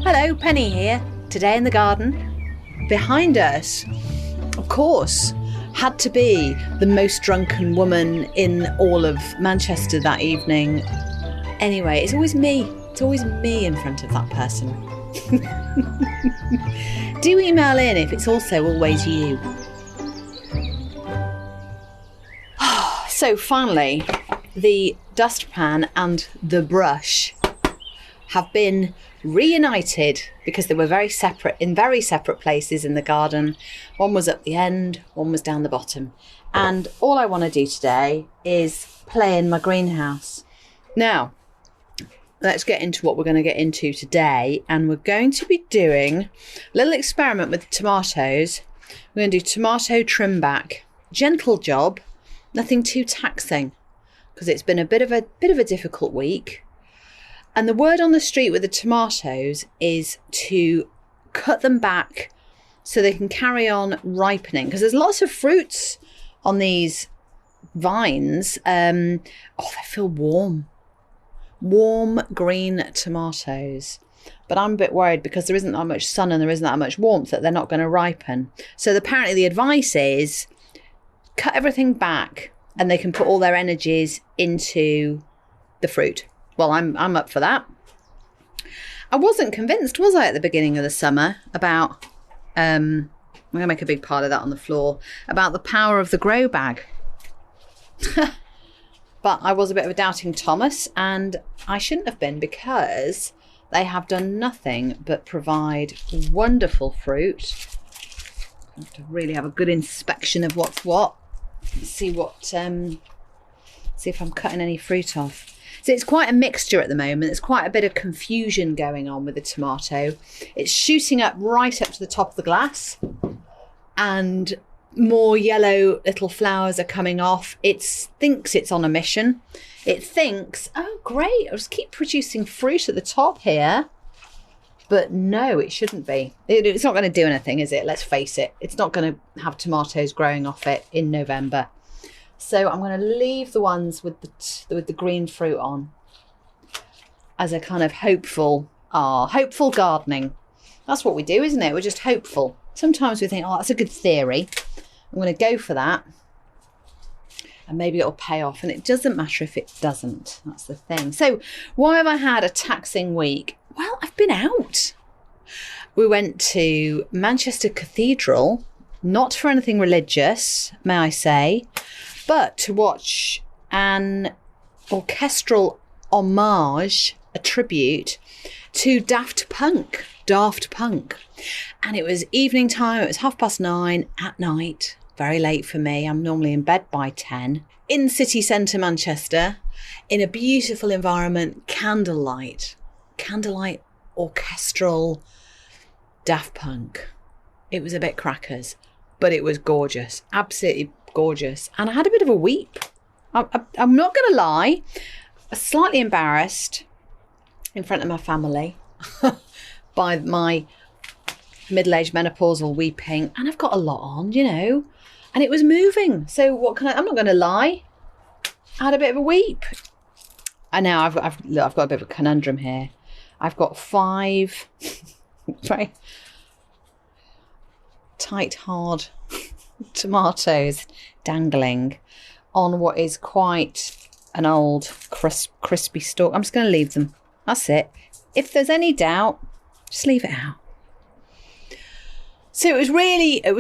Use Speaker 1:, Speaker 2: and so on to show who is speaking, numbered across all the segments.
Speaker 1: Hello, Penny here. Today in the garden. Behind us, of course, had to be the most drunken woman in all of Manchester that evening. Anyway, it's always me. It's always me in front of that person. Do email in if it's also always you. So finally, the dustpan and the brush have been reunited because they were in very separate places in the garden. One was at the end, one was down the bottom. And all I want to do today is play in my greenhouse. Now, let's get into what we're going to get into today. And we're going to be doing a little experiment with the tomatoes. We're going to do tomato trim back. Gentle job, nothing too taxing, because it's been a bit of a difficult week. And the word on the street with the tomatoes is to cut them back so they can carry on ripening, because there's lots of fruits on these vines. They feel warm green tomatoes. But I'm a bit worried because there isn't that much sun and there isn't that much warmth that they're not going to ripen. So apparently the advice is cut everything back and they can put all their energies into the fruit. Well, I'm up for that. I wasn't convinced, was I, at the beginning of the summer about, I'm going to make a big pile of that on the floor, about the power of the grow bag. But I was a bit of a doubting Thomas, and I shouldn't have been, because they have done nothing but provide wonderful fruit. I have to really have a good inspection of what's what. See if I'm cutting any fruit off. So it's quite a mixture at the moment. There's quite a bit of confusion going on with the tomato. It's shooting up right up to the top of the glass, and more yellow little flowers are coming off. It thinks it's on a mission. It thinks, oh great, I'll just keep producing fruit at the top here. But no, it shouldn't be. It's not going to do anything, is it? Let's face it. It's not going to have tomatoes growing off it in November. So I'm going to leave the ones with the green fruit on as a kind of hopeful gardening. That's what we do, isn't it? We're just hopeful. Sometimes we think, oh, that's a good theory. I'm going to go for that. And maybe it'll pay off. And it doesn't matter if it doesn't. That's the thing. So why have I had a taxing week? Well, I've been out. We went to Manchester Cathedral, not for anything religious, may I say, but to watch an orchestral homage, a tribute to Daft Punk. And it was evening time. It was 9:30 at night. Very late for me. I'm normally in bed by 10. In city centre Manchester, in a beautiful environment, candlelight orchestral Daft Punk. It was a bit crackers, but it was gorgeous. Absolutely gorgeous. And I had a bit of a weep. I'm not going to lie. I was slightly embarrassed in front of my family by my middle-aged menopausal weeping. And I've got a lot on, you know, and it was moving. So I'm not going to lie. I had a bit of a weep. And now I've got a bit of a conundrum here. I've got 5 very tight, hard tomatoes dangling on what is quite an old crispy stalk. I'm just going to leave them. That's it. If there's any doubt, just leave it out. So it was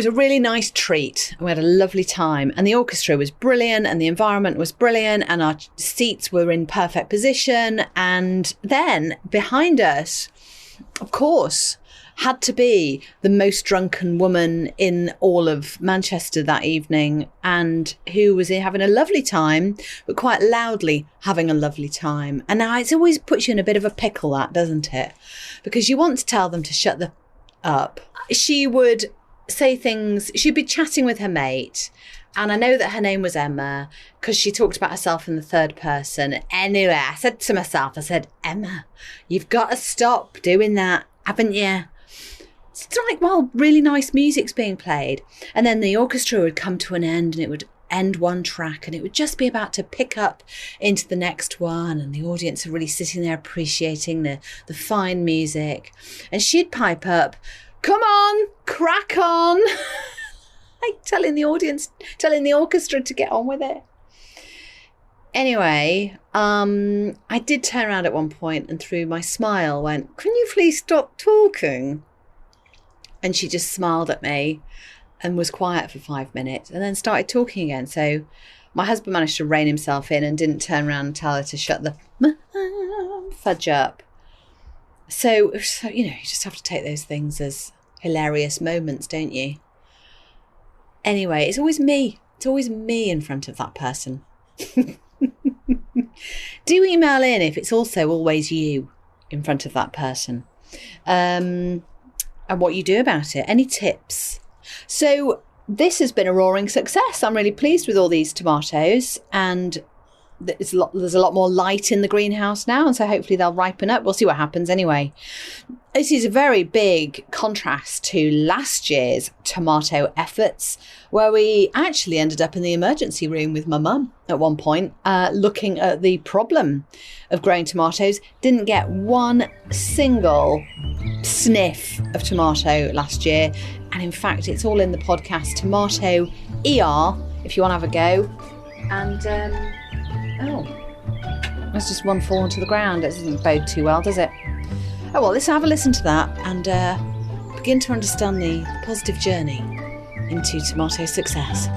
Speaker 1: a really nice treat. We had a lovely time, and the orchestra was brilliant, and the environment was brilliant, and our seats were in perfect position. And then behind us, of course, had to be the most drunken woman in all of Manchester that evening, and who was having a lovely time, but quite loudly having a lovely time. And now it always puts you in a bit of a pickle, that, doesn't it? Because you want to tell them to shut up. She would say things, she'd be chatting with her mate, and I know that her name was Emma because she talked about herself in the third person. Anyway, I said to myself, Emma, you've got to stop doing that, haven't you? It's like, well, really nice music's being played. And then the orchestra would come to an end and it would end one track and it would just be about to pick up into the next one, and the audience are really sitting there appreciating the fine music, and she'd pipe up, "Come on, crack on," like telling the orchestra to get on with it. Anyway, I did turn around at one point and through my smile went, "Can you please stop talking?" And she just smiled at me and was quiet for 5 minutes and then started talking again. So my husband managed to rein himself in and didn't turn around and tell her to shut the fudge up. So, you just have to take those things as hilarious moments, don't you? Anyway, it's always me. It's always me in front of that person. Do email in if it's also always you in front of that person. And what you do about it. Any tips? So this has been a roaring success. I'm really pleased with all these tomatoes, and there's a lot more light in the greenhouse now, and so hopefully they'll ripen up. We'll see what happens anyway. This is a very big contrast to last year's tomato efforts, where we actually ended up in the emergency room with my mum at one point, looking at the problem of growing tomatoes. Didn't get one single sniff of tomato last year, and in fact it's all in the podcast Tomato ER if you want to have a go. And that's just one fallen to the ground. It doesn't bode too well, does it? Oh well, let's have a listen to that and begin to understand the positive journey into tomato success.